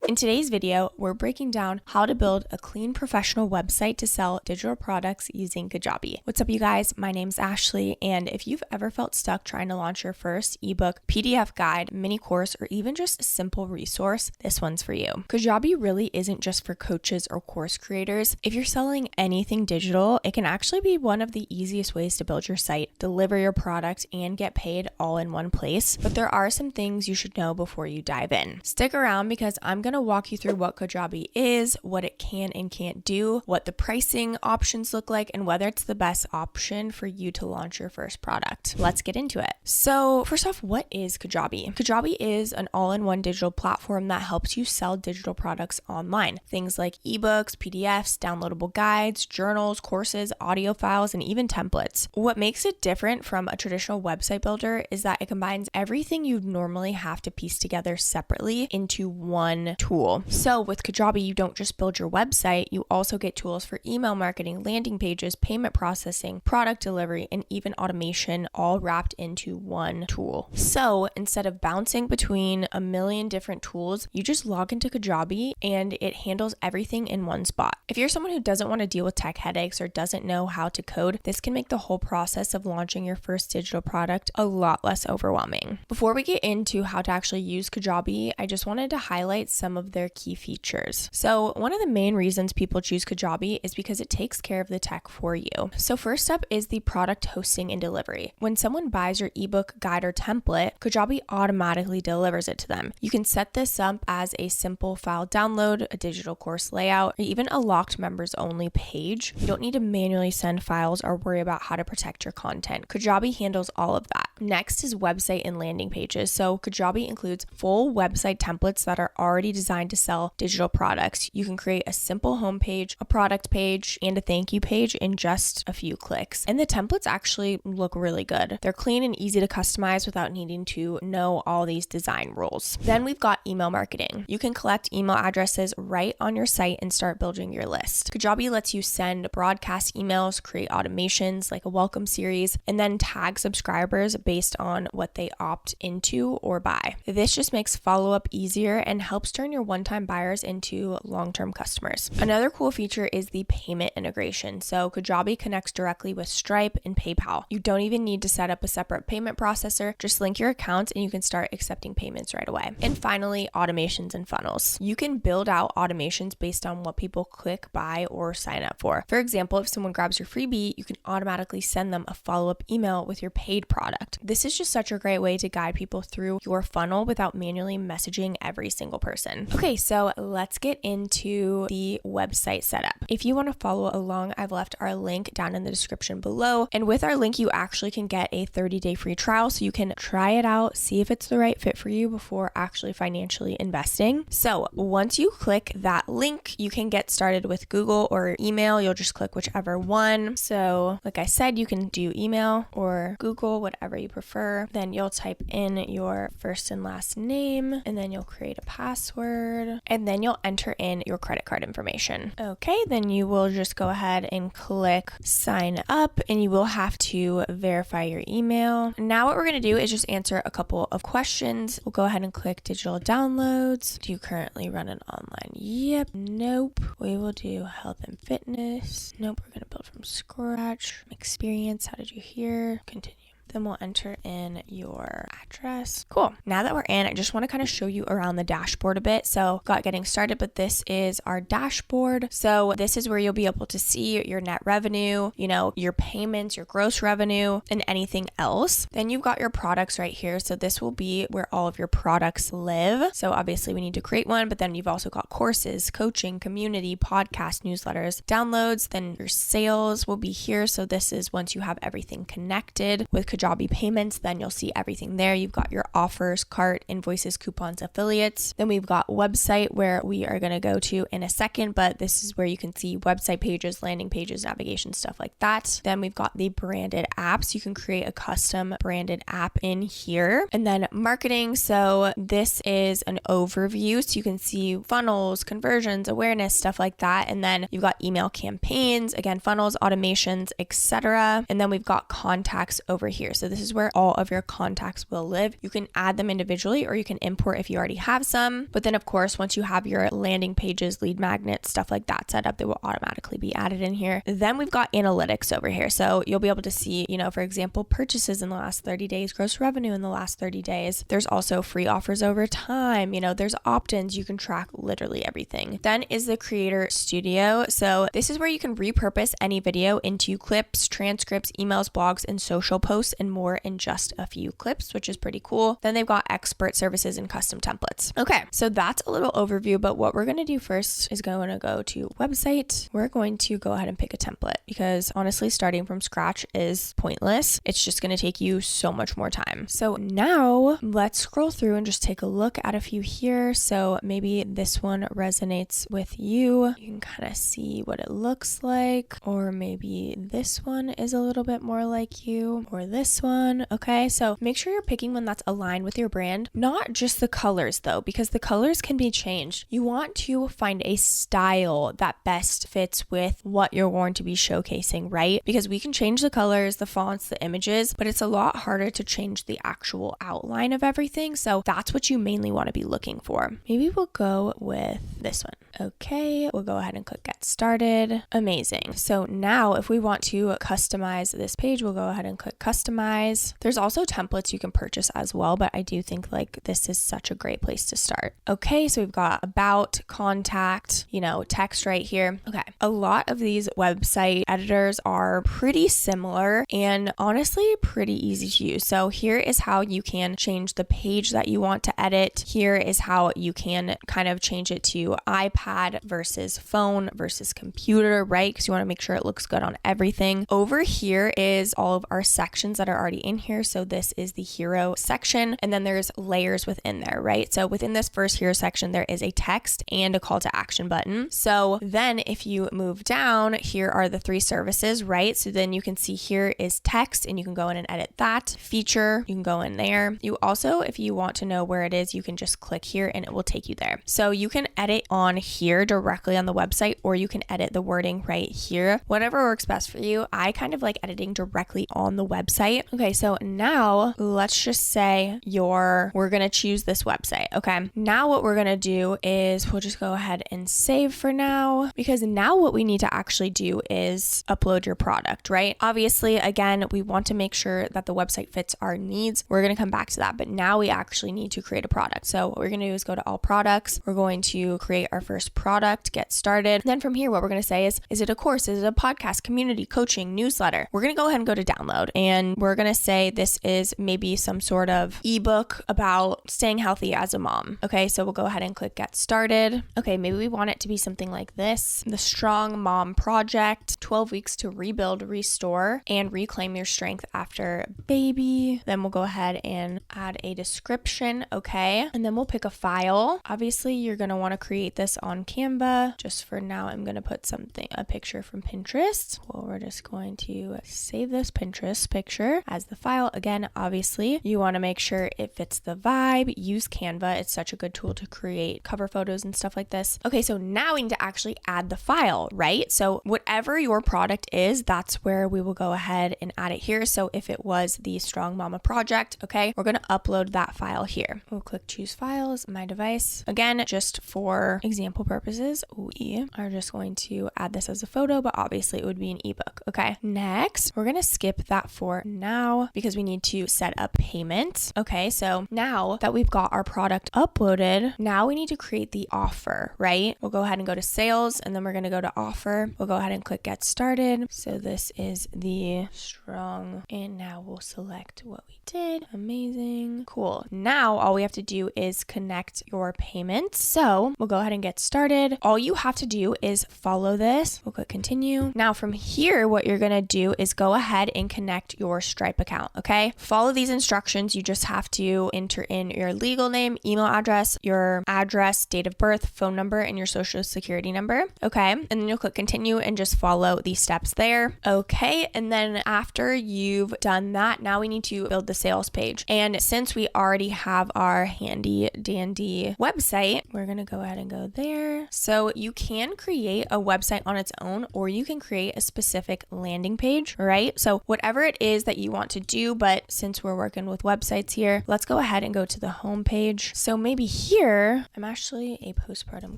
In today's video, we're breaking down how to build a clean professional website to sell digital products using Kajabi. What's up, you guys? My name's Ashley, and if you've ever felt stuck trying to launch your first ebook, PDF guide, mini course, or even just a simple resource, this one's for you. Kajabi really isn't just for coaches or course creators. If you're selling anything digital, it can actually be one of the easiest ways to build your site, deliver your product, and get paid all in one place. But there are some things you should know before you dive in. Stick around because I'm going to walk you through what Kajabi is, what it can and can't do, what the pricing options look like, and whether it's the best option for you to launch your first product. Let's get into it. So first off, what is Kajabi? Kajabi is an all-in-one digital platform that helps you sell digital products online. Things like ebooks, PDFs, downloadable guides, journals, courses, audio files, and even templates. What makes it different from a traditional website builder is that it combines everything you'd normally have to piece together separately into one tool. So with Kajabi, you don't just build your website, you also get tools for email marketing, landing pages, payment processing, product delivery, and even automation, all wrapped into one tool. So instead of bouncing between a million different tools, you just log into Kajabi and it handles everything in one spot. If you're someone who doesn't want to deal with tech headaches or doesn't know how to code, this can make the whole process of launching your first digital product a lot less overwhelming. Before we get into how to actually use Kajabi, I just wanted to highlight some of their key features. So one of the main reasons people choose Kajabi is because it takes care of the tech for you. So first up is the product hosting and delivery. When someone buys your ebook, guide, or template, Kajabi automatically delivers it to them. You can set this up as a simple file download, a digital course layout, or even a locked members only page. You don't need to manually send files or worry about how to protect your content. Kajabi handles all of that. Next is website and landing pages. So Kajabi includes full website templates that are already designed to sell digital products. You can create a simple homepage, a product page, and a thank you page in just a few clicks. And the templates actually look really good. They're clean and easy to customize without needing to know all these design rules. Then we've got email marketing. You can collect email addresses right on your site and start building your list. Kajabi lets you send broadcast emails, create automations like a welcome series, and then tag subscribers based on what they opt into or buy. This just makes follow-up easier and helps turn your one-time buyers into long-term customers. Another cool feature is the payment integration. So Kajabi connects directly with Stripe and PayPal. You don't even need to set up a separate payment processor. Just link your accounts and you can start accepting payments right away. And finally, automations and funnels. You can build out automations based on what people click, buy, or sign up for. For example, if someone grabs your freebie, you can automatically send them a follow-up email with your paid product. This is just such a great way to guide people through your funnel without manually messaging every single person. Okay, so let's get into the website setup. If you want to follow along, I've left our link down in the description below. And with our link, you actually can get a 30-day free trial so you can try it out, see if it's the right fit for you before actually financially investing. So once you click that link, you can get started with Google or email. You'll just click whichever one. So like I said, you can do email or Google, whatever you prefer. Then you'll type in your first and last name, and then you'll create a password, and then you'll enter in your credit card information. Okay, then you will just go ahead and click sign up, and you will have to verify your email. Now what we're going to do is just answer a couple of questions. We'll go ahead and click digital downloads. Do you currently run an online? Yep. Nope. We will do health and fitness. Nope. We're going to build from scratch. Experience. How did you hear? Continue. Then we'll enter in your address. Cool. Now that we're in, I just want to kind of show you around the dashboard a bit. So got getting started, but this is our dashboard. So this is where you'll be able to see your net revenue, your payments, your gross revenue, and anything else. Then you've got your products right here. So this will be where all of your products live. So obviously we need to create one, but then you've also got courses, coaching, community, podcast, newsletters, downloads. Then your sales will be here. So this is once you have everything connected with Kajabi payments, then you'll see everything there. You've got your offers, cart, invoices, coupons, affiliates. Then we've got website, where we are going to go to in a second, but this is where you can see website pages, landing pages, navigation, stuff like that. Then we've got the branded apps. You can create a custom branded app in here. And then marketing. So this is an overview. So you can see funnels, conversions, awareness, stuff like that. And then you've got email campaigns, again, funnels, automations, etc. And then we've got contacts over here. here. So this is where all of your contacts will live. You can add them individually or you can import if you already have some. But then of course, once you have your landing pages, lead magnets, stuff like that set up, they will automatically be added in here. Then we've got analytics over here. So you'll be able to see, for example, purchases in the last 30 days, gross revenue in the last 30 days. There's also free offers over time. There's opt-ins. You can track literally everything. Then is the Creator Studio. So this is where you can repurpose any video into clips, transcripts, emails, blogs, and social posts and more in just a few clips, which is pretty cool. Then they've got expert services and custom templates. Okay, so that's a little overview, but what we're going to do first is going to go to website. We're going to go ahead and pick a template because honestly, starting from scratch is pointless. It's just going to take you so much more time. So now let's scroll through and just take a look at a few here. So maybe this one resonates with you. You can kind of see what it looks like, or maybe this one is a little bit more like you, or this one. Okay, so make sure you're picking one that's aligned with your brand, not just the colors though, because the colors can be changed. You want to find a style that best fits with what you're going to be showcasing, right? Because we can change the colors, the fonts, the images, but it's a lot harder to change the actual outline of everything. So that's what you mainly want to be looking for. Maybe we'll go with this one. Okay, we'll go ahead and click get started. Amazing. So now if we want to customize this page, we'll go ahead and click customize. There's also templates you can purchase as well, but I do think this is such a great place to start. Okay, so we've got about, contact, text right here. Okay, a lot of these website editors are pretty similar and honestly pretty easy to use. So here is how you can change the page that you want to edit. Here is how you can kind of change it to iPad versus phone versus computer, right? Because you want to make sure it looks good on everything. Over here is all of our sections that are already in here. So this is the hero section, and then there's layers within there, right? So within this first hero section, there is a text and a call to action button. So then if you move down, here are the 3 services, right? So then you can see here is text and you can go in and edit that. Feature, you can go in there. You also, if you want to know where it is, you can just click here and it will take you there. So you can edit on here directly on the website, or you can edit the wording right here. Whatever works best for you. I kind of like editing directly on the website. Okay, so now let's just say we're going to choose this website. Okay, now what we're going to do is we'll just go ahead and save for now, because now what we need to actually do is upload your product, right? Obviously, again, we want to make sure that the website fits our needs. We're going to come back to that, but now we actually need to create a product. So what we're going to do is go to all products. We're going to create our first product, get started. Then from here, what we're going to say is it a course? Is it a podcast, community, coaching, newsletter? We're going to go ahead and go to download, and we're going to say this is maybe some sort of ebook about staying healthy as a mom. Okay, so we'll go ahead and click get started. Okay, maybe we want it to be something like this: the Strong Mom Project, 12 weeks to rebuild, restore, and reclaim your strength after baby. Then we'll go ahead and add a description. Okay, and then we'll pick a file. Obviously, you're going to want to create this on Canva. Just for now, I'm going to put a picture from Pinterest. Well, we're just going to save this Pinterest picture as the file. Again, obviously, you want to make sure it fits the vibe. Use Canva. It's such a good tool to create cover photos and stuff like this. Okay, so now we need to actually add the file, right? So whatever your product is, that's where we will go ahead and add it here. So if it was the Strong Mama Project, okay, we're going to upload that file here. We'll click choose files, my device. Again, just for example purposes, we are just going to add this as a photo, but obviously it would be an ebook. Okay, next, we're going to skip that for now because we need to set up payment. Okay, so now that we've got our product uploaded, now we need to create the offer, right? We'll go ahead and go to sales, and then we're going to go to offer. We'll go ahead and click get started. So this is the Strong, and now we'll select what we did. Amazing. Cool. Now all we have to do is connect your payment. So we'll go ahead and get started. All you have to do is follow this. We'll click continue. Now from here, what you're going to do is go ahead and connect your Stripe account. Okay. Follow these instructions. You just have to enter in your legal name, email address, your address, date of birth, phone number, and your social security number. Okay. And then you'll click continue and just follow these steps there. Okay. And then after you've done that, now we need to build the sales page. And since we already have our handy dandy website, we're going to go ahead and go there. there. So you can create a website on its own, or you can create a specific landing page, right? So whatever it is that you want to do, but since we're working with websites here, let's go ahead and go to the home page. So maybe here, I'm actually a postpartum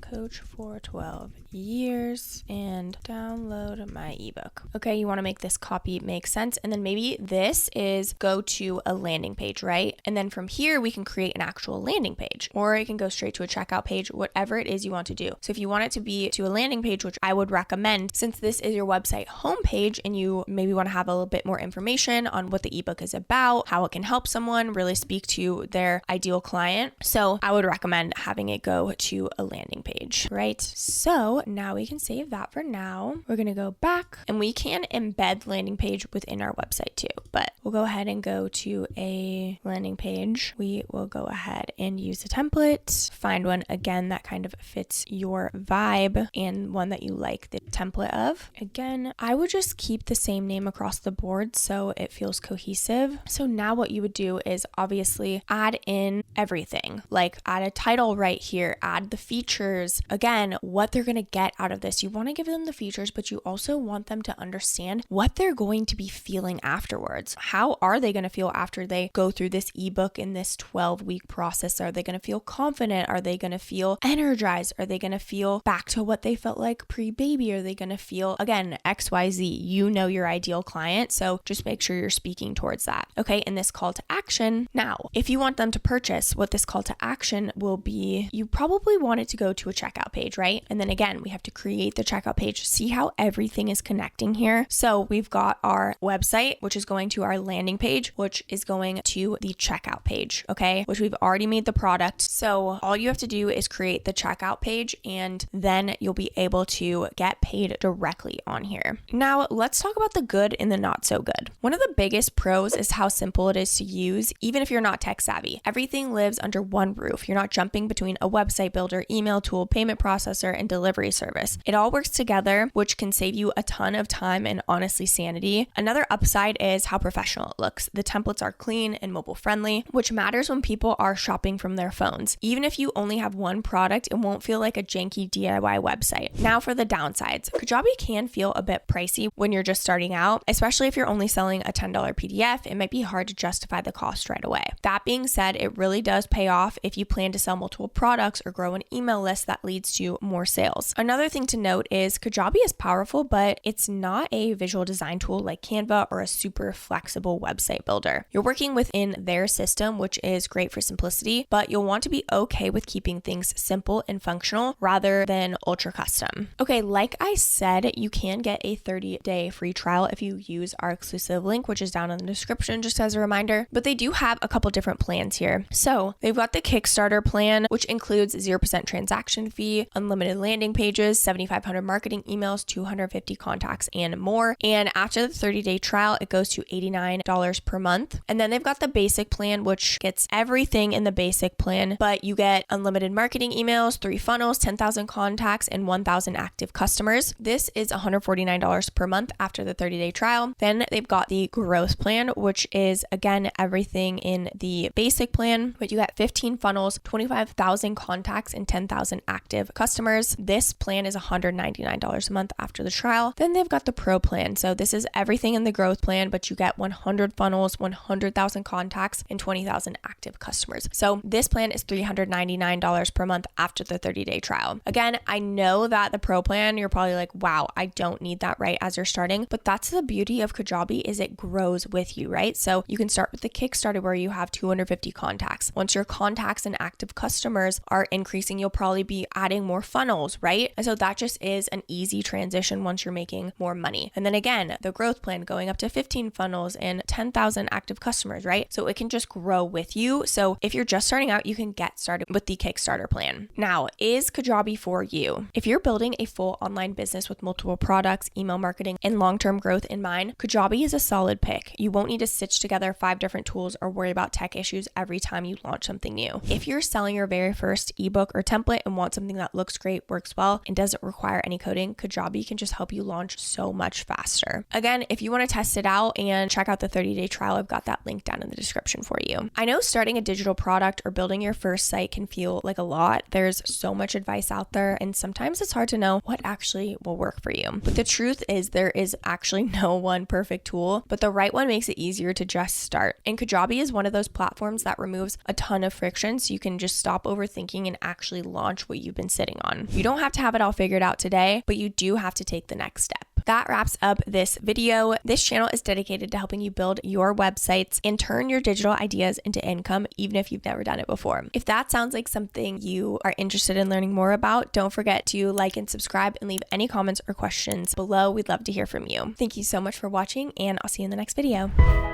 coach for 12 years and download my ebook. Okay, you want to make this copy make sense. And then maybe this is go to a landing page, right? And then from here, we can create an actual landing page, or it can go straight to a checkout page, whatever it is you want to do. So if you want it to be to a landing page, which I would recommend, since this is your website homepage and you maybe want to have a little bit more information on what the ebook is about, how it can help someone, really speak to their ideal client. So I would recommend having it go to a landing page, right? So now we can save that for now. We're going to go back and we can embed landing page within our website too, but we'll go ahead and go to a landing page. We will go ahead and use a template, find one again that kind of fits your vibe and one that you like the template of. Again, I would just keep the same name across the board so it feels cohesive. So now what you would do is obviously add in everything, like add a title right here, add the features. Again, what they're going to get out of this. You want to give them the features, but you also want them to understand what they're going to be feeling afterwards. How are they going to feel after they go through this ebook in this 12-week process? Are they going to feel confident? Are they going to feel energized? Are they going to feel back to what they felt like pre-baby? Are they going to feel, again, XYZ? You know your ideal client, so just make sure you're speaking towards that. Okay, in this call to action. Now, if you want them to purchase, what this call to action will be, you probably want it to go to a checkout page, right? And then again, we have to create the checkout page. See how everything is connecting here? So we've got our website, which is going to our landing page, which is going to the checkout page, okay? Which we've already made the product. So all you have to do is create the checkout page and then you'll be able to get paid directly on here. Now, let's talk about the good and the not so good. One of the biggest pros is how simple it is to use, even if you're not tech savvy. Everything lives under one roof. You're not jumping between a website builder, email tool, payment processor, and delivery service. It all works together, which can save you a ton of time and honestly sanity. Another upside is how professional it looks. The templates are clean and mobile friendly, which matters when people are shopping from their phones. Even if you only have one product, it won't feel like a janky DIY website. Now for the downsides. Kajabi can feel a bit pricey when you're just starting out, especially if you're only selling a $10 PDF. It might be hard to justify the cost right away. That being said, it really does pay off if you plan to sell multiple products or grow an email list that leads to more sales. Another thing to note is Kajabi is powerful, but it's not a visual design tool like Canva or a super flexible website builder. You're working within their system, which is great for simplicity, but you'll want to be okay with keeping things simple and functional rather than ultra custom. Okay, like I said, you can get a 30-day free trial if you use our exclusive link, which is down in the description, just as a reminder, but they do have a couple different plans here. So they've got the Kickstarter plan, which includes 0% transaction fee, unlimited landing pages, 7,500 marketing emails, 250 contacts, and more. And after the 30-day trial, it goes to $89 per month. And then they've got the basic plan, which gets everything in the basic plan, but you get unlimited marketing emails, 3 funnels, 10,000 contacts, and 1,000 active customers. This is $149 per month after the 30-day trial. Then they've got the growth plan, which is again everything in the basic plan, but you get 15 funnels, 25,000 contacts, and 10,000 active customers. This plan is $199 a month after the trial. Then they've got the pro plan. So this is everything in the growth plan, but you get 100 funnels, 100,000 contacts, and 20,000 active customers. So this plan is $399 per month after the 30-day trial. Again, I know that the pro plan, you're probably like, wow, I don't need that right as you're starting, but that's the beauty of Kajabi is it grows with you, right? So you can start with the Kickstarter where you have 250 contacts. Once your contacts and active customers are increasing, you'll probably be adding more funnels, right? And so that just is an easy transition once you're making more money. And then again, the growth plan going up to 15 funnels and 10,000 active customers, right? So it can just grow with you. So if you're just starting out, you can get started with the Kickstarter plan. Now, is Kajabi for you? If you're building a full online business with multiple products, email marketing, and long-term growth in mind, Kajabi is a solid pick. You won't need to stitch together 5 different tools or worry about tech issues every time you launch something new. If you're selling your very first ebook or template and want something that looks great, works well, and doesn't require any coding, Kajabi can just help you launch so much faster. Again, if you want to test it out and check out the 30-day trial, I've got that link down in the description for you. I know starting a digital product or building your first site can feel like a lot. There's so much much advice out there, and sometimes it's hard to know what actually will work for you. But the truth is there is actually no one perfect tool, but the right one makes it easier to just start. And Kajabi is one of those platforms that removes a ton of friction, so you can just stop overthinking and actually launch what you've been sitting on. You don't have to have it all figured out today, but you do have to take the next step. That wraps up this video. This channel is dedicated to helping you build your websites and turn your digital ideas into income, even if you've never done it before. If that sounds like something you are interested in learning more about, don't forget to like and subscribe and leave any comments or questions below. We'd love to hear from you. Thank you so much for watching, and I'll see you in the next video.